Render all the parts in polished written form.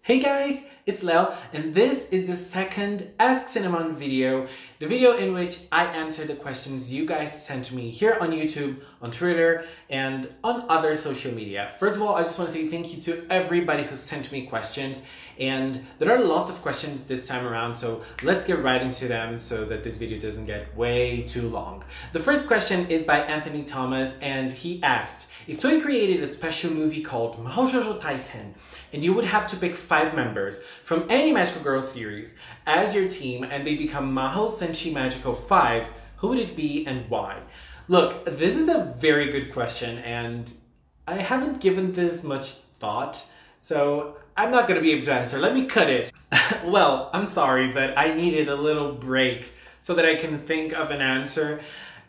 Hey guys, it's Leo, and this is the second Ask Cinnamon video, the video in which I answer the questions you guys sent to me here on YouTube, on Twitter, and on other social media. First of all, I just want to say thank you to everybody who sent me questions, and there are lots of questions this time around, so let's get right into them so that this video doesn't get way too long. The first question is by Anthony Thomas, and he asked, if Toei created a special movie called Mahou Shoujo Taisen, and you would have to pick 5 members from any Magical Girl series as your team, and they become Mahou Senshi Magical 5, who would it be and why? Look, this is a very good question, and I haven't given this much thought, so I'm not going to be able to answer. Let me cut it. Well, I'm sorry, but I needed a little break so that I can think of an answer,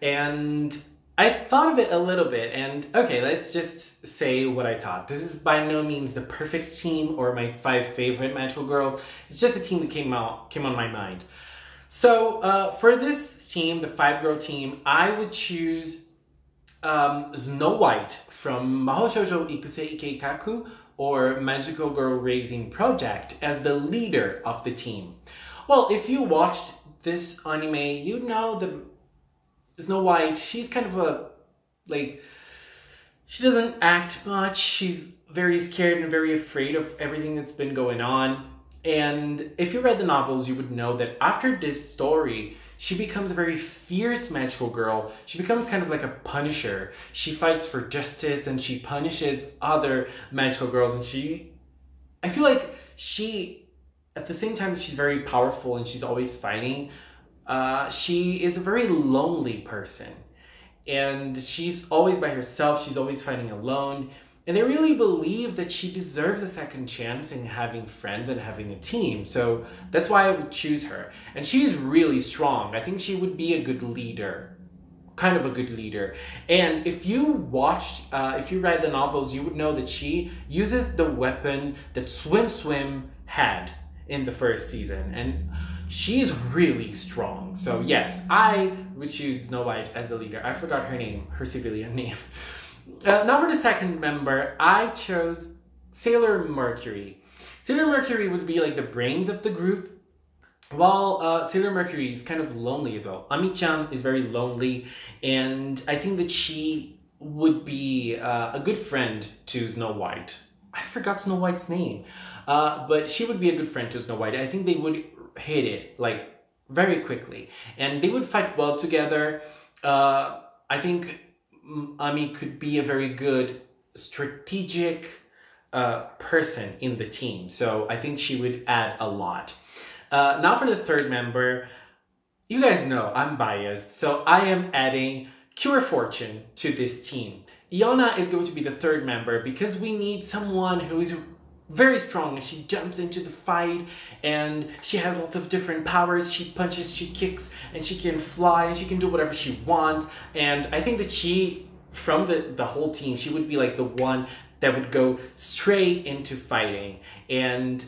and I thought of it a little bit, and okay, let's just say what I thought. This is by no means the perfect team or my 5 favorite Magical Girls. It's just a team that came on my mind. So for this team, the 5-girl team, I would choose Snow White from Mahou Shoujo Ikusei Ikeikaku or Magical Girl Raising Project as the leader of the team. Well, if you watched this anime, you know that Snow White, she's kind of a, she doesn't act much. She's very scared and very afraid of everything that's been going on. And if you read the novels, you would know that after this story, she becomes a very fierce magical girl. She becomes kind of like a punisher. She fights for justice and she punishes other magical girls. And I feel like she, at the same time that she's very powerful and she's always fighting, she is a very lonely person, and she's always by herself. She's always fighting alone, and I really believe that she deserves a second chance in having friends and having a team. So that's why I would choose her, and she's really strong. I think she would be a good leader, kind of a good leader. And if you read the novels, you would know that she uses the weapon that Swim had in the first season, and she's really strong. So yes, I would choose Snow White as the leader. I forgot her name, her civilian name. Now for the second member, I chose Sailor Mercury. Sailor Mercury would be like the brains of the group, while Sailor Mercury is kind of lonely as well. Ami-chan is very lonely, and I think that she would be a good friend to Snow White. I forgot Snow White's name, but she would be a good friend to Snow White. I think they would hit it very quickly, and they would fight well together. I think Ami could be a very good strategic person in the team, so I think she would add a lot. Now for the third member, you guys know I'm biased, so I am adding Cure Fortune to this team. Iona is going to be the third member because we need someone who is very strong, and she jumps into the fight, and she has lots of different powers. She punches, she kicks, and she can fly, and she can do whatever she wants. And I think that she, from the whole team, she would be like the one that would go straight into fighting. And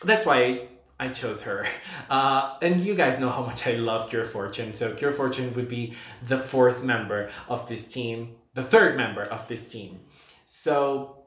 that's why I chose her. And you guys know how much I love Cure Fortune, so Cure Fortune would be the 4th member of this team, the 3rd member of this team. So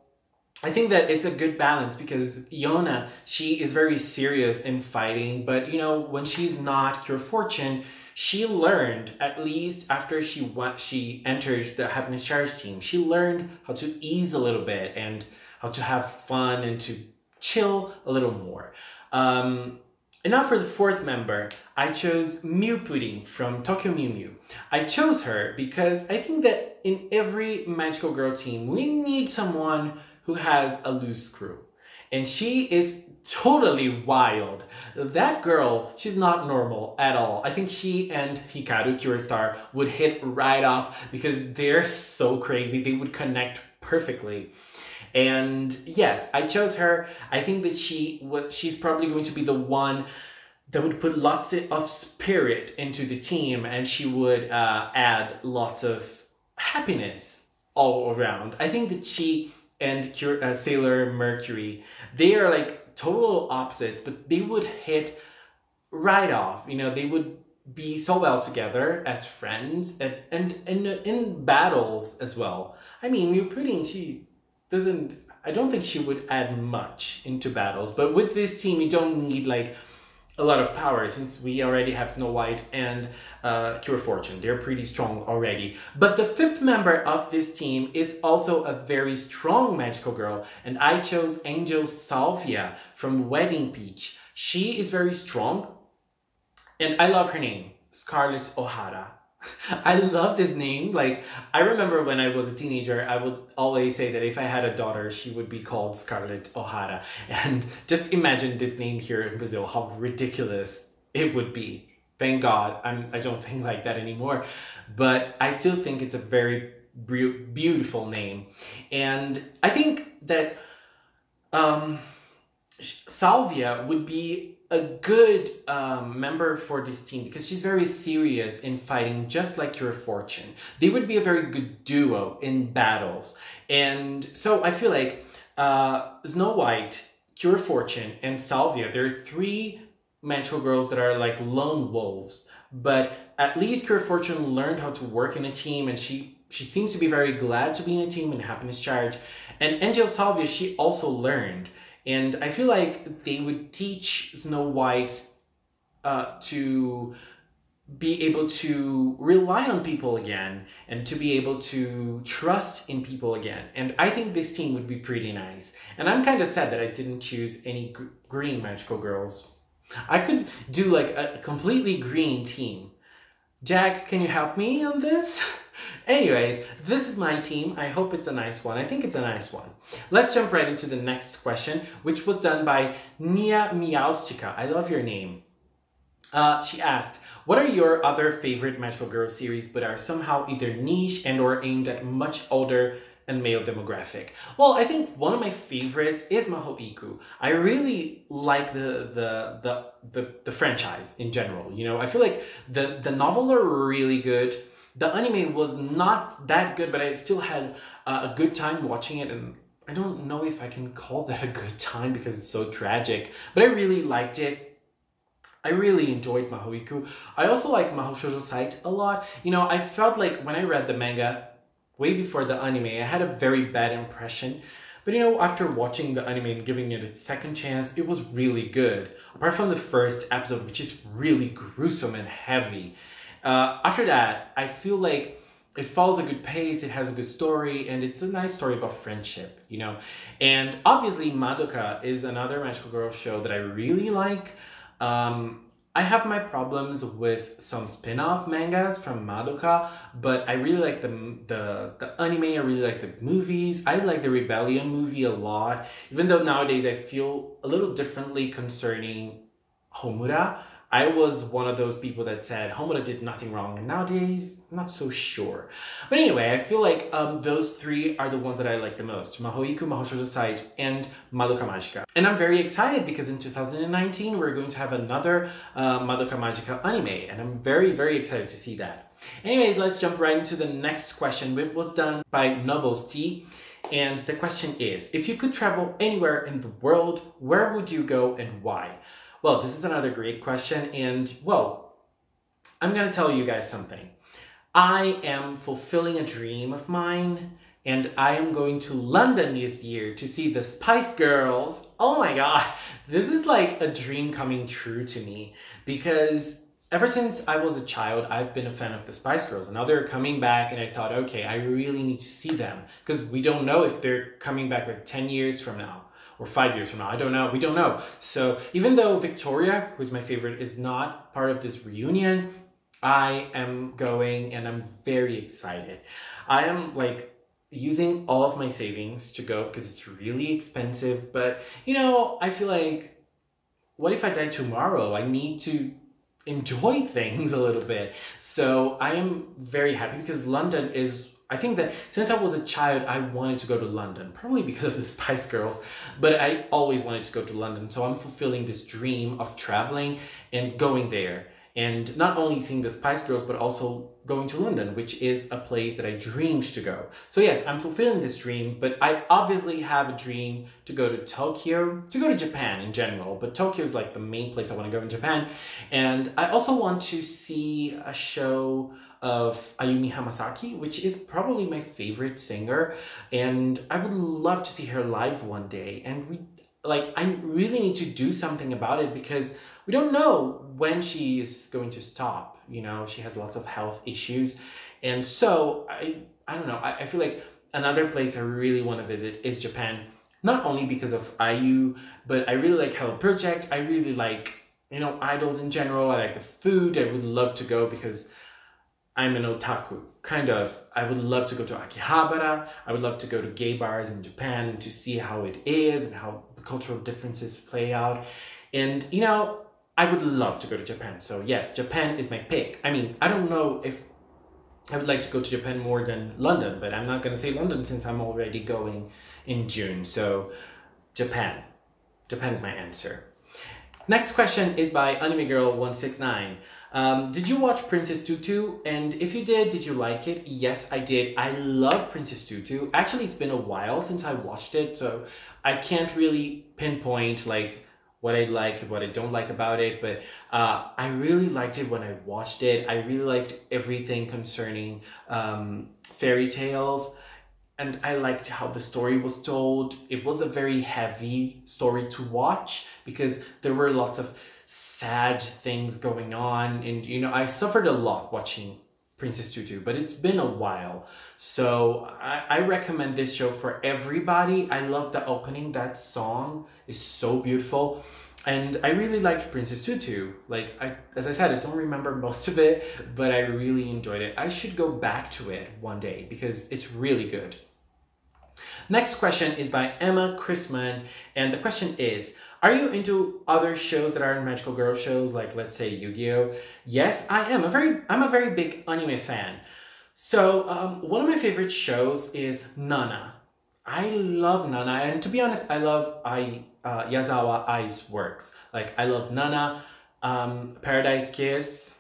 I think that it's a good balance because Iona, she is very serious in fighting, but you know, when she's not Cure Fortune, she learned, at least after she entered the Happiness Charge team, she learned how to ease a little bit and how to have fun and to chill a little more. And now for the 4th member, I chose Mew Pudding from Tokyo Mew Mew. I chose her because I think that in every Magical Girl team, we need someone who has a loose screw. And she is totally wild. That girl, she's not normal at all. I think she and Hikaru Cure Star would hit right off because they're so crazy. They would connect perfectly. And yes, I chose her. I think that she's probably going to be the one that would put lots of spirit into the team, and she would add lots of happiness all around. I think that she and Sailor Mercury, they are like total opposites, but they would hit right off. You know, they would be so well together as friends and in battles as well. I mean, Mew Pudding, she doesn't I don't think she would add much into battles. But with this team, you don't need like a lot of power, since we already have Snow White and Cure Fortune. They're pretty strong already. But the fifth member of this team is also a very strong magical girl, and I chose Angel Salvia from Wedding Peach. She is very strong, and I love her name, Scarlet O'Hara. I love this name. Like, I remember when I was a teenager, I would always say that if I had a daughter, she would be called Scarlet O'Hara. And just imagine this name here in Brazil, how ridiculous it would be. Thank God, I don't think like that anymore. But I still think it's a very beautiful name. And I think that Salvia would be a good member for this team because she's very serious in fighting, just like Cure Fortune. They would be a very good duo in battles. And so I feel like Snow White, Cure Fortune, and Salvia, they're three magical girls that are like lone wolves. But at least Cure Fortune learned how to work in a team, and she seems to be very glad to be in a team and happiness charge. And Angel Salvia, she also learned. And I feel like they would teach Snow White to be able to rely on people again and to be able to trust in people again. And I think this team would be pretty nice. And I'm kind of sad that I didn't choose any green magical girls. I could do like a completely green team. Jack, can you help me on this? Anyways, this is my team. I hope it's a nice one. I think it's a nice one. Let's jump right into the next question, which was done by Nia Miaustica. I love your name. She asked, what are your other favorite magical girl series but are somehow either niche and or aimed at much older and male demographic? Well, I think one of my favorites is Maho Iku. I really like the franchise in general. You know, I feel like the novels are really good. The anime was not that good, but I still had a good time watching it, and I don't know if I can call that a good time because it's so tragic, but I really liked it. I really enjoyed Maho Iku. I also like Mahou Shoujo Site a lot. You know, I felt like when I read the manga way before the anime, I had a very bad impression. But you know, after watching the anime and giving it a second chance, it was really good. Apart from the first episode, which is really gruesome and heavy. After that, I feel like it follows a good pace, it has a good story, and it's a nice story about friendship, you know? And obviously, Madoka is another magical girl show that I really like. I have my problems with some spin-off mangas from Madoka, but I really like the anime, I really like the movies. I like the Rebellion movie a lot, even though nowadays I feel a little differently concerning Homura. I was one of those people that said Homura did nothing wrong, and nowadays, I'm not so sure. But anyway, I feel like those three are the ones that I like the most. Mahou Iku, Mahou Shoujo Site, and Madoka Magica. And I'm very excited because in 2019, we're going to have another Madoka Magica anime, and I'm very, very excited to see that. Anyways, let's jump right into the next question, which was done by Nobos T. And the question is, if you could travel anywhere in the world, where would you go and why? Well, this is another great question, and well, I'm gonna tell you guys something. I am fulfilling a dream of mine, and I am going to London this year to see the Spice Girls. Oh my god, this is like a dream coming true to me, because ever since I was a child, I've been a fan of the Spice Girls, and now they're coming back, and I thought, okay, I really need to see them, because we don't know if they're coming back like 10 years from now. Or 5 years from now, I don't know, we don't know. So even though Victoria, who is my favorite, is not part of this reunion, I am going and I'm very excited. I am like using all of my savings to go because it's really expensive, but you know, I feel like, what if I die tomorrow? I need to enjoy things a little bit. So I am very happy because London is, I think that since I was a child, I wanted to go to London, probably because of the Spice Girls, but I always wanted to go to London. So I'm fulfilling this dream of traveling and going there. And not only seeing the Spice Girls, but also going to London, which is a place that I dreamed to go. So yes, I'm fulfilling this dream, but I obviously have a dream to go to Tokyo, to go to Japan in general, but Tokyo is like the main place I want to go in Japan. And I also want to see a show of Ayumi Hamasaki, which is probably my favorite singer, and I would love to see her live one day. And I really need to do something about it because we don't know when she is going to stop. You know, she has lots of health issues, and so I don't know. I feel like another place I really want to visit is Japan. Not only because of IU, but I really like Hello Project. I really like, you know, idols in general. I like the food. I would love to go because I'm an otaku, kind of. I would love to go to Akihabara. I would love to go to gay bars in Japan and to see how it is and how the cultural differences play out. And, you know, I would love to go to Japan. So yes, Japan is my pick. I mean, I don't know if I would like to go to Japan more than London, but I'm not going to say London since I'm already going in June. So Japan. Japan is my answer. Next question is by Anime Girl 169. Did you watch Princess Tutu? And if you did you like it? Yes, I did. I love Princess Tutu. Actually, it's been a while since I watched it, so I can't really pinpoint like what I like, what I don't like about it, but I really liked it when I watched it. I really liked everything concerning fairy tales, and I liked how the story was told. It was a very heavy story to watch because there were lots of sad things going on, and you know, I suffered a lot watching Princess Tutu, but it's been a while. So I recommend this show for everybody. I love the opening. That song is so beautiful. And I really liked Princess Tutu. Like, as I said, I don't remember most of it, but I really enjoyed it. I should go back to it one day because it's really good. Next question is by Emma Chrisman, and the question is, are you into other shows that aren't magical girl shows, like let's say Yu-Gi-Oh? Yes, I am. I'm a very big anime fan. So one of my favorite shows is Nana. I love Nana, and to be honest, I love Yazawa Ai's works. Like, I love Nana, Paradise Kiss,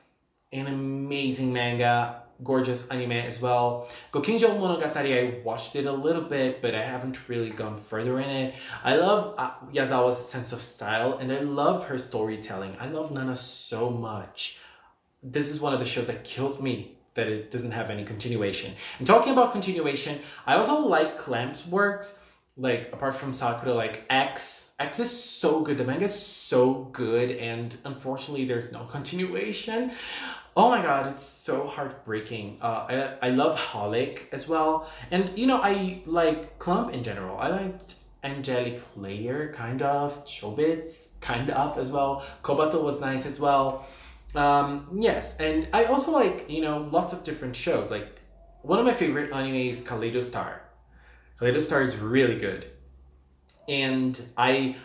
an amazing manga, gorgeous anime as well. Gokinjo Monogatari, I watched it a little bit, but I haven't really gone further in it. I love Yazawa's sense of style, and I love her storytelling. I love Nana so much. This is one of the shows that kills me that it doesn't have any continuation. And talking about continuation, I also like Clamp's works, like apart from Sakura, like X. X is so good. The manga is so good, and unfortunately there's no continuation. Oh my god, it's so heartbreaking. I love Holic as well. And you know, I like Clump in general. I liked Angelic Layer, kind of. Chobits, kind of as well. Kobato was nice as well. Yes, and I also like, you know, lots of different shows. Like, one of my favorite anime is Kaleido Star. Kaleido Star is really good. And I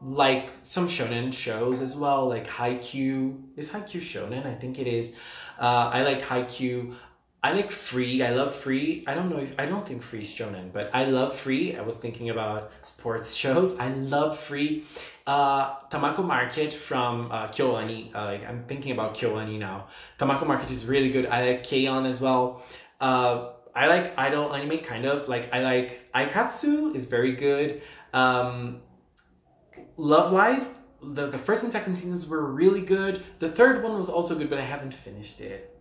like some shonen shows as well, like Haikyuu. Is Haikyuu shonen? I think it is. I like Haikyuu. I like Free. I love Free. I don't think Free is shonen, but I love Free. I was thinking about sports shows. I love Free. Tamako Market from KyoAni. I'm thinking about KyoAni now. Tamako Market is really good. I like K-On as well. I like idol anime, kind of. Like, I like Aikatsu is very good. Love Live, the first and second seasons were really good. The third one was also good, but I haven't finished it.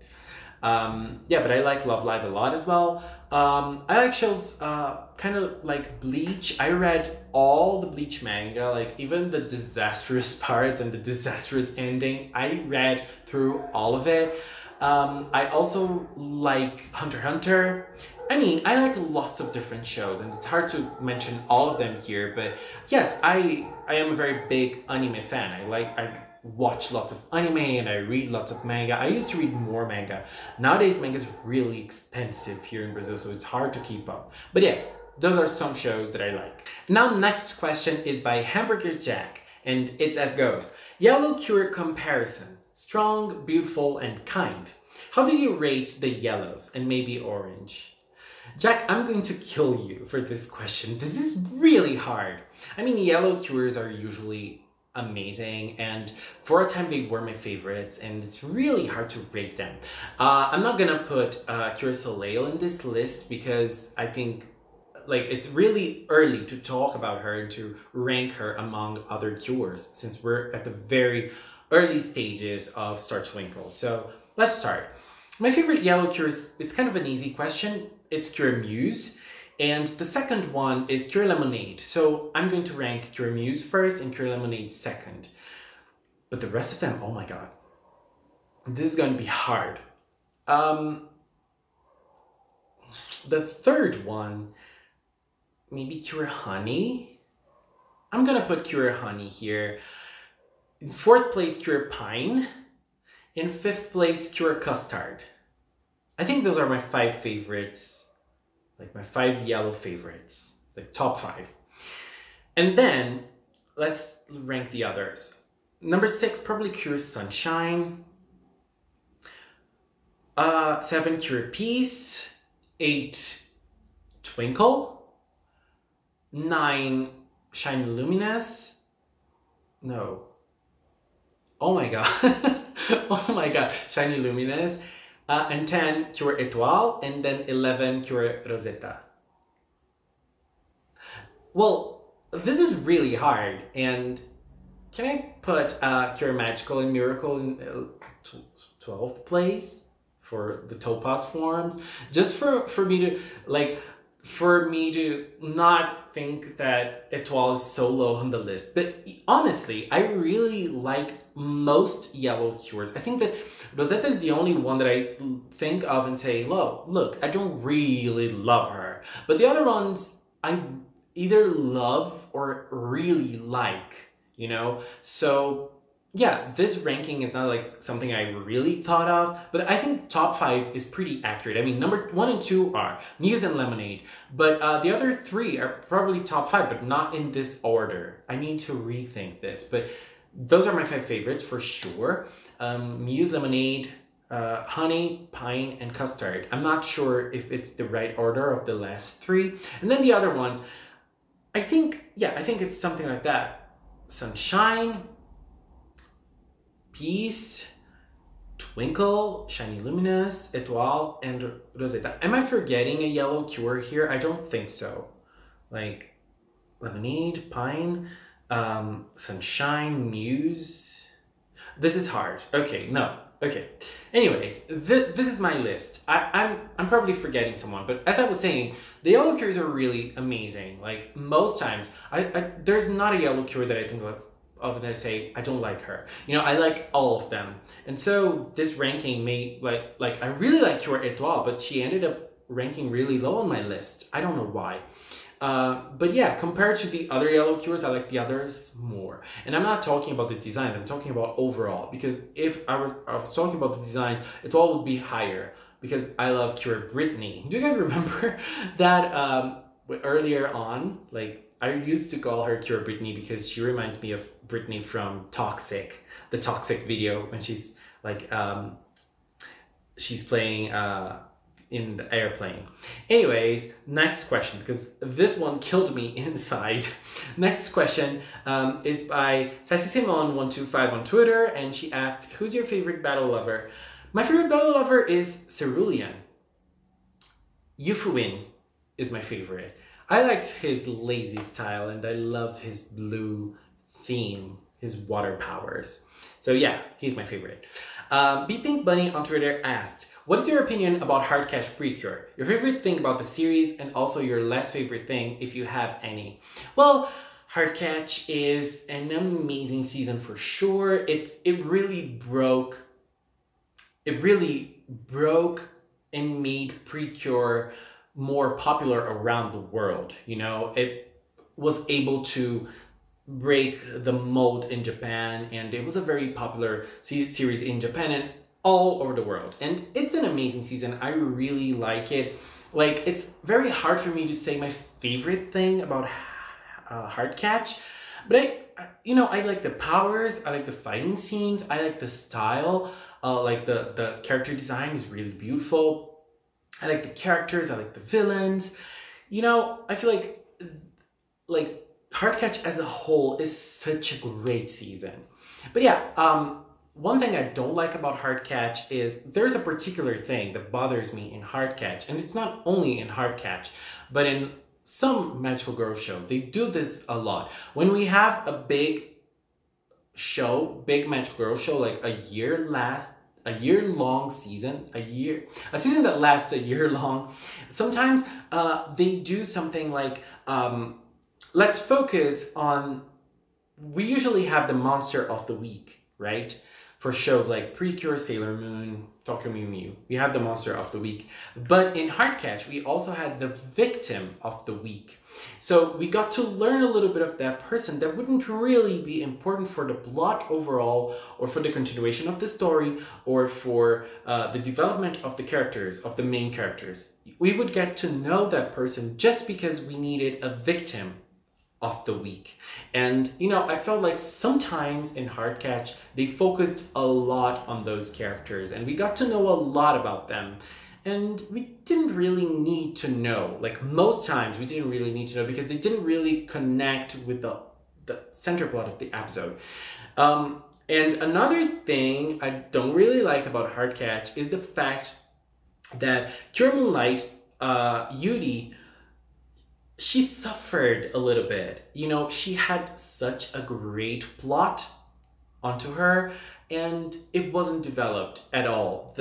Yeah, but I like Love Live a lot as well. I like shows kind of like Bleach. I read all the Bleach manga, like even the disastrous parts and the disastrous ending. I read through all of it. I also like Hunter x Hunter. I mean, I like lots of different shows, and it's hard to mention all of them here, but yes, I am a very big anime fan. I watch lots of anime and I read lots of manga. I used to read more manga. Nowadays, manga is really expensive here in Brazil, so it's hard to keep up. But yes, those are some shows that I like. Now, next question is by Hamburger Jack, and it's as goes. Yellow Cure comparison. Strong, beautiful, and kind. How do you rate the yellows and maybe orange? Jack, I'm going to kill you for this question. This is really hard. I mean, yellow cures are usually amazing, and for a time they were my favorites, and it's really hard to rate them. I'm not gonna put Cure Soleil in this list because I think like it's really early to talk about her and to rank her among other cures since we're at the very early stages of Star Twinkle. So let's start. My favorite yellow cure is, it's kind of an easy question. It's Cure Muse. And the second one is Cure Lemonade. So I'm going to rank Cure Muse first and Cure Lemonade second. But the rest of them, oh my god. This is going to be hard. The third one, maybe Cure Honey. I'm gonna put Cure Honey here. In fourth place, Cure Pine. In fifth place, Cure Custard. I think those are my 5 favorites. Like my 5 yellow favorites. Like top 5. And then, let's rank the others. Number 6, probably Cure Sunshine. 7, Cure Peace. 8, Twinkle. 9, Shiny Luminous. No. Oh my god. Oh my god. Shiny Luminous. And 10, Cure Étoile. And then 11, Cure Rosetta. Well, this is really hard. And can I put Cure Magical and Miracle in 12th place for the Topaz forms? Just for me to, like, for me to not think that Étoile is so low on the list. But honestly, I really like most yellow cures. I think that Rosetta is the only one that I think of and say, look, I don't really love her. But the other ones, I either love or really like, you know? So yeah, this ranking is not like something I really thought of, but I think top 5 is pretty accurate. I mean, number 1 and 2 are Muse and Lemonade, but the other 3 are probably top 5, but not in this order. I need to rethink this, but those are my 5 favorites for sure. Muse, Lemonade, Honey, Pine, and Custard. I'm not sure if it's the right order of the last 3. And then the other ones, I think it's something like that. Sunshine, Peace, Twinkle, Shiny Luminous, Étoile, and Rosetta. Am I forgetting a yellow cure here? I don't think so. Like Lemonade, Pine, Sunshine, Muse. This is hard. Okay, no. Okay. Anyways, this is my list. I'm probably forgetting someone, but as I was saying, the yellow cures are really amazing. Like most times, there's not a yellow cure that I think of that I say I don't like her. You know, I like all of them. And so this ranking may like I really like Cure Étoile, but she ended up ranking really low on my list. I don't know why. But yeah, compared to the other yellow cures, I like the others more. And I'm not talking about the designs, I'm talking about overall. Because if I was talking about the designs, Étoile would be higher. Because I love Cure Brittany. Do you guys remember that earlier on? Like, I used to call her Cure Brittany because she reminds me of Brittany from Toxic. The Toxic video when she's like, she's playing in the airplane. Anyways, next question, because this one killed me inside. Next question is by SassySimon125 on Twitter, and she asked, who's your favorite battle lover? My favorite battle lover is Cerulean. Yufuin is my favorite. I liked his lazy style, and I love his blue theme, his water powers. So yeah, he's my favorite. Be Pink Bunny on Twitter asked, what is your opinion about Heartcatch Precure? Your favorite thing about the series, and also your less favorite thing, if you have any. Well, Heartcatch is an amazing season for sure. It really broke and made Precure more popular around the world. You know, it was able to break the mold in Japan, and it was a very popular series in Japan and all over the world. And it's an amazing season. I really like it. Like, it's very hard for me to say my favorite thing about Heartcatch, but I like the powers, I like the fighting scenes, I like the style, like the character design is really beautiful. I like the characters, I like the villains. You know, I feel like Heartcatch as a whole is such a great season. But yeah, one thing I don't like about Heartcatch is there's a particular thing that bothers me in Heartcatch, and it's not only in Heartcatch, but in some magical girl shows. They do this a lot. When we have a big magical girl show, like a a year-long season, a season that lasts a year long, sometimes they do something like, let's focus on, we usually have the monster of the week, right? For shows like Precure, Sailor Moon, Tokyo Mew Mew, we have the monster of the week. But in Heartcatch, we also had the victim of the week. So we got to learn a little bit of that person that wouldn't really be important for the plot overall, or for the continuation of the story, or for the development of the characters, of the main characters. We would get to know that person just because we needed a victim of the week. And you know, I felt like sometimes in Heartcatch they focused a lot on those characters and we got to know a lot about them, and we didn't really need to know, like most times we didn't really need to know because they didn't really connect with the center plot of the episode. And another thing I don't really like about Heartcatch is the fact that Cure Moonlight, Yuri, she suffered a little bit. You know, she had such a great plot onto her and it wasn't developed at all.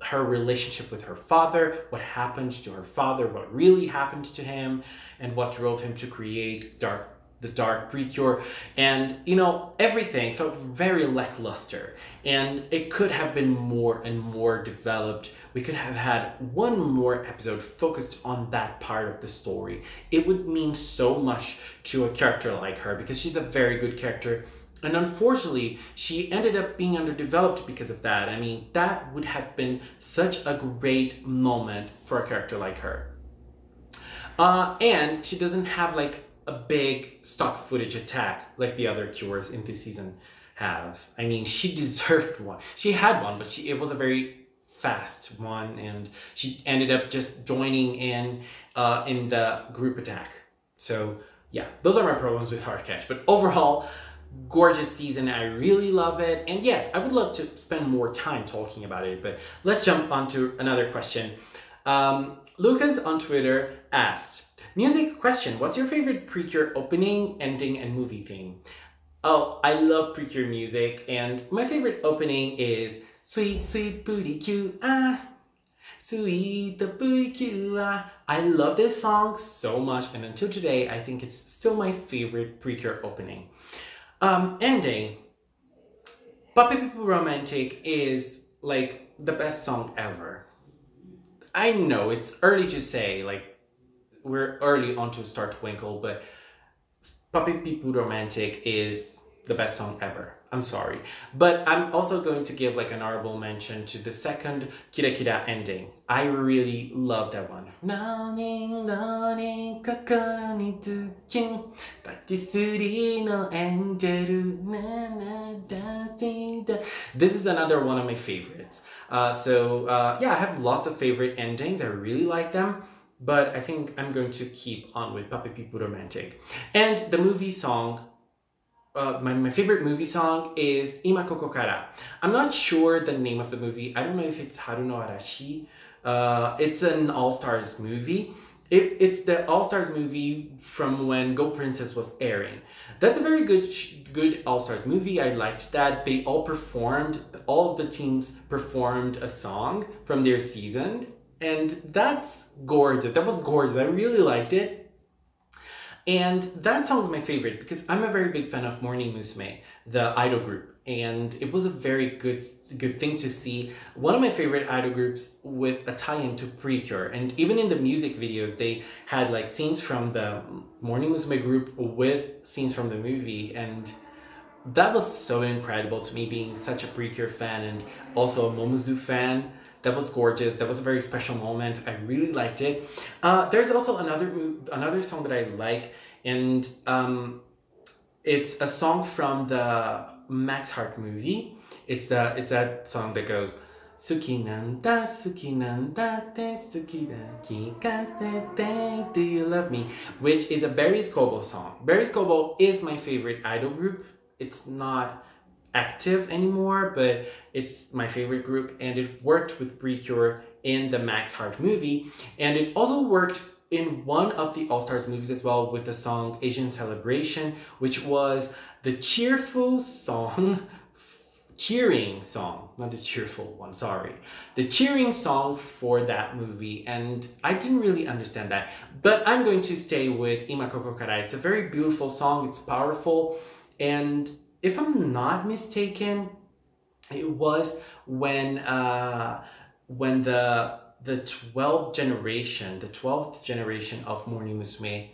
Her relationship with her father, what happened to her father, what really happened to him, and what drove him to create the Dark Precure. And, you know, everything felt very lackluster and it could have been more and more developed. We could have had one more episode focused on that part of the story. It would mean so much to a character like her because she's a very good character. And unfortunately, she ended up being underdeveloped because of that. I mean, that would have been such a great moment for a character like her. And she doesn't have like a big stock footage attack like the other Cures in this season have. I mean, she deserved one. She had one, but it was a very fast one, and she ended up just joining in the group attack. So yeah, those are my problems with Heartcatch. But overall, gorgeous season. I really love it. And yes, I would love to spend more time talking about it, but let's jump on to another question. Lucas on Twitter asked, music question, what's your favorite Precure opening, ending, and movie theme? Oh, I love Precure music, and my favorite opening is Sweet, Sweet Booty Cue, ah, Sweet the Booty Cue, ah. I love this song so much, and until today, I think it's still my favorite Precure opening. Ending, Puppy People Romantic is like the best song ever. I know it's early to say, like we're early on to start Twinkle, but Puppy People Romantic is the best song ever. I'm sorry. But I'm also going to give like an honorable mention to the second Kira Kira ending. I really love that one. This is another one of my favorites. Yeah, I have lots of favorite endings. I really like them. But I think I'm going to keep on with Puppy People Romantic. And the movie song, my favorite movie song is Ima Koko Kara. I'm not sure the name of the movie. I don't know if it's Haru no Arashi. It's an All-Stars movie. It's the All-Stars movie from when Go Princess was airing. That's a very good All-Stars movie. I liked that. They all of the teams performed a song from their season. And that's gorgeous. That was gorgeous. I really liked it. And that song is my favorite because I'm a very big fan of Morning Musume, the idol group. And it was a very good thing to see one of my favorite idol groups with a tie-in to Precure. And even in the music videos, they had like scenes from the Morning Musume group with scenes from the movie. And that was so incredible to me, being such a Precure fan and also a Momozu fan. That was gorgeous. That was a very special moment. I really liked it. There's also another song that I like, and it's a song from the Max Heart movie. It's that song that goes Suki nanda, suki nanda, te suki da kikasete, do you love me? Which is a Berry's Kobo song. Berry's Kobo is my favorite idol group. It's not active anymore, but it's my favorite group, and it worked with Precure in the Max Heart movie, and it also worked in one of the All-Stars movies as well with the song Asian Celebration, which was the cheerful song cheering song, not the cheerful one, sorry. The cheering song for that movie, and I didn't really understand that. But I'm going to stay with Ima Koko Karai. It's a very beautiful song, it's powerful, and if I'm not mistaken, it was when the 12th generation of Morning Musume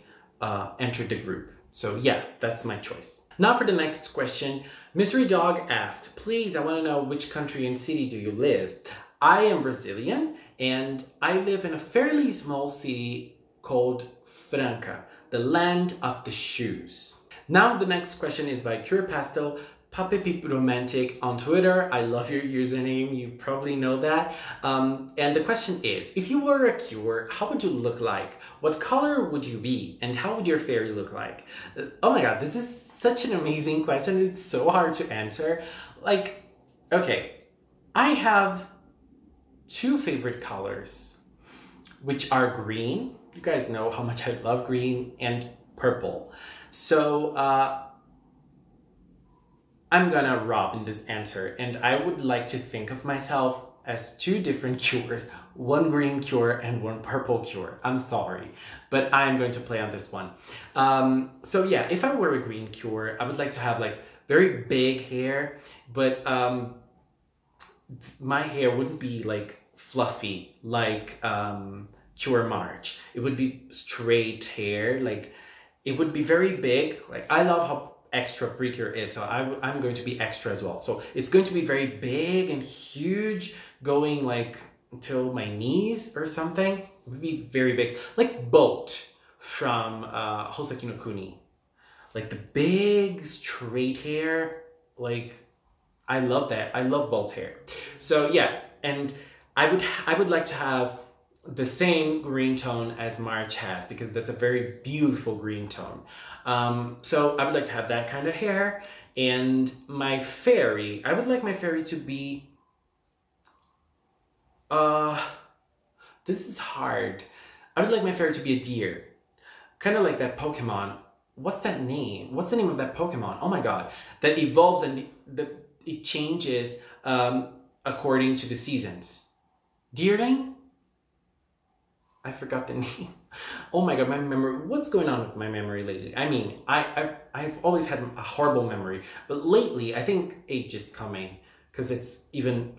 entered the group. So yeah, that's my choice. Now for the next question. Mystery Dog asked, please, I want to know which country and city do you live? I am Brazilian and I live in a fairly small city called Franca, the land of the shoes. Now the next question is by Cure Pastel, Pape Romantic on Twitter. I love your username, you probably know that. And the question is, if you were a cure, how would you look like? What color would you be? And how would your fairy look like? Oh my god, this is such an amazing question. It's so hard to answer. Like, okay, I have two favorite colors, which are green. You guys know how much I love green, and purple. So, I'm gonna rob in this answer, and I would like to think of myself as two different cures, one green cure and one purple cure. I'm sorry, but I'm going to play on this one. So yeah, if I were a green cure, I would like to have like very big hair, but my hair wouldn't be like fluffy like Cure March. It would be straight hair, like it would be very big. Like I love how extra Precure is, so I'm going to be extra as well. So it's going to be very big and huge, going like until my knees or something. It would be very big, like Boat from Hoseki no Kuni. Like the big straight hair, like I love that. I love Boat's hair. So yeah, and I would like to have the same green tone as March has, because that's a very beautiful green tone. So I would like to have that kind of hair. And my fairy, I would like my fairy to be, this is hard. I would like my fairy to be a deer. Kind of like that Pokemon. What's that name? What's the name of that Pokemon? Oh my god. That evolves and it changes according to the seasons. Deerling? I forgot the name. Oh my god, my memory. What's going on with my memory lately? I mean, I've always had a horrible memory, but lately I think age is coming, because it's even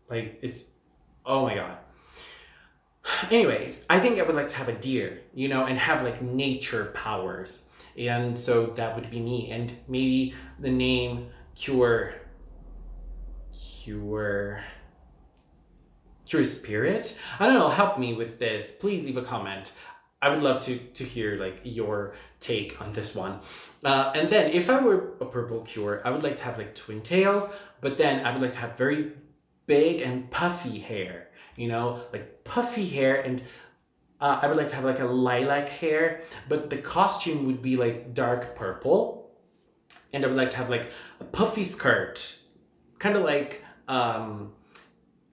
like it's, oh my god. Anyways, I think I would like to have a deer, you know, and have like nature powers. And so that would be me. And maybe the name Cure Spirit? I don't know, help me with this. Please leave a comment. I would love to hear like your take on this one. And then if I were a purple cure, I would like to have like twin tails, but then I would like to have very big and puffy hair, you know, like puffy hair, and I would like to have like a lilac hair, but the costume would be like dark purple, and I would like to have like a puffy skirt, kind of like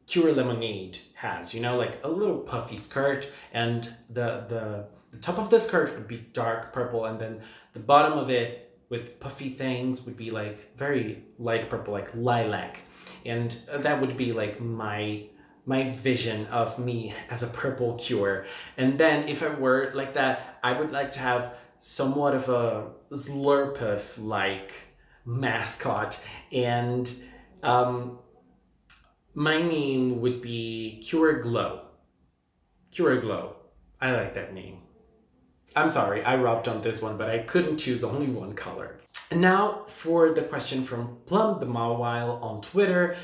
Cure Lemonade has, you know, like a little puffy skirt, and the top of the skirt would be dark purple, and then the bottom of it with puffy things would be like very light purple, like lilac. And that would be like my vision of me as a purple cure. And then if I were like that, I would like to have somewhat of a Slurpuff like mascot, and my name would be Cure Glow. Cure Glow. I like that name. I'm sorry, I robbed on this one, but I couldn't choose only one color. And now for the question from Plum the Mawile on Twitter.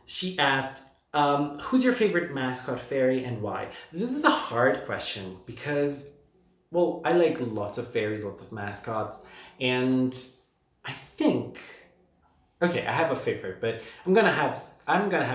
She asked, who's your favorite mascot fairy and why? This is a hard question because, well, I like lots of fairies, lots of mascots, and I think, okay, I have a favorite, but I'm gonna have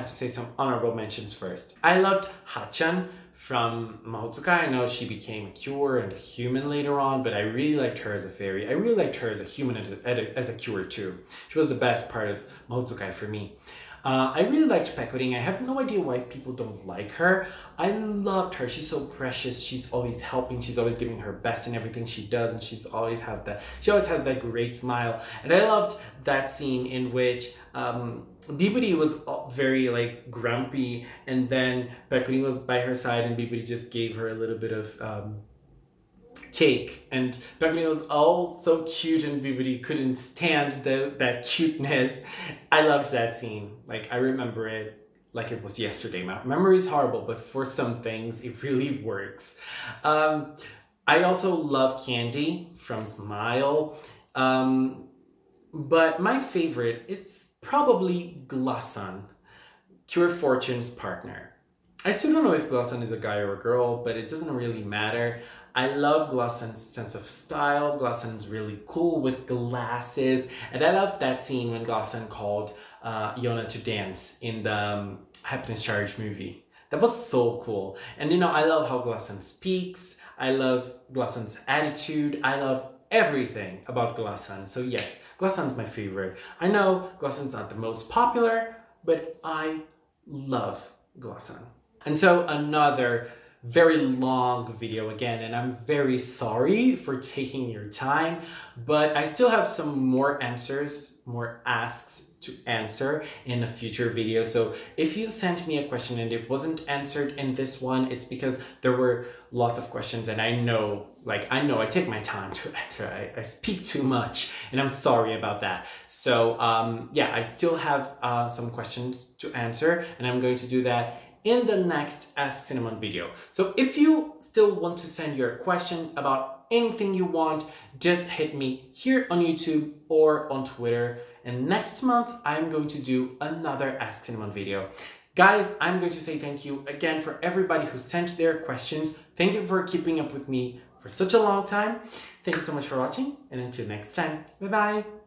to say some honorable mentions first. I loved Hachan from Mahotsukai. I know she became a cure and a human later on, but I really liked her as a fairy. I really liked her as a human, as a cure too. She was the best part of Mahotsukai for me. I really liked Pekoring. I have no idea why people don't like her. I loved her. She's so precious. She's always helping. She's always giving her best in everything she does, and she always has that great smile. And I loved that scene in which Biburi was very like grumpy, and then Pekoring was by her side, and Biburi just gave her a little bit of cake, and Pekoring was all so cute, and Biburi couldn't stand that cuteness. I loved that scene. Like, I remember it like it was yesterday. My memory is horrible, but for some things it really works. I also love Candy from Smile, but my favorite, it's probably Glosson, Cure Fortune's partner. I still don't know if Glosson is a guy or a girl, but it doesn't really matter. I love Glosson's sense of style. Glosson's really cool with glasses. And I love that scene when Glosson called Yona to dance in the Happiness Charge movie. That was so cool. And you know, I love how Glosson speaks. I love Glosson's attitude. I love everything about Glosson. So yes, Glosson's my favorite. I know Glosson's not the most popular, but I love Glosson. And so another very long video again, and I'm very sorry for taking your time, but I still have some more answers, more asks to answer in a future video. So if you sent me a question and it wasn't answered in this one, it's because there were lots of questions, and I know I take my time to answer. I speak too much, and I'm sorry about that. So yeah, I still have some questions to answer, and I'm going to do that in the next Ask Cinnamon video. So if you still want to send your question about anything you want, just hit me here on YouTube or on Twitter. And next month, I'm going to do another Ask Cinnamon video. Guys, I'm going to say thank you again for everybody who sent their questions. Thank you for keeping up with me for such a long time. Thank you so much for watching, and until next time, bye-bye.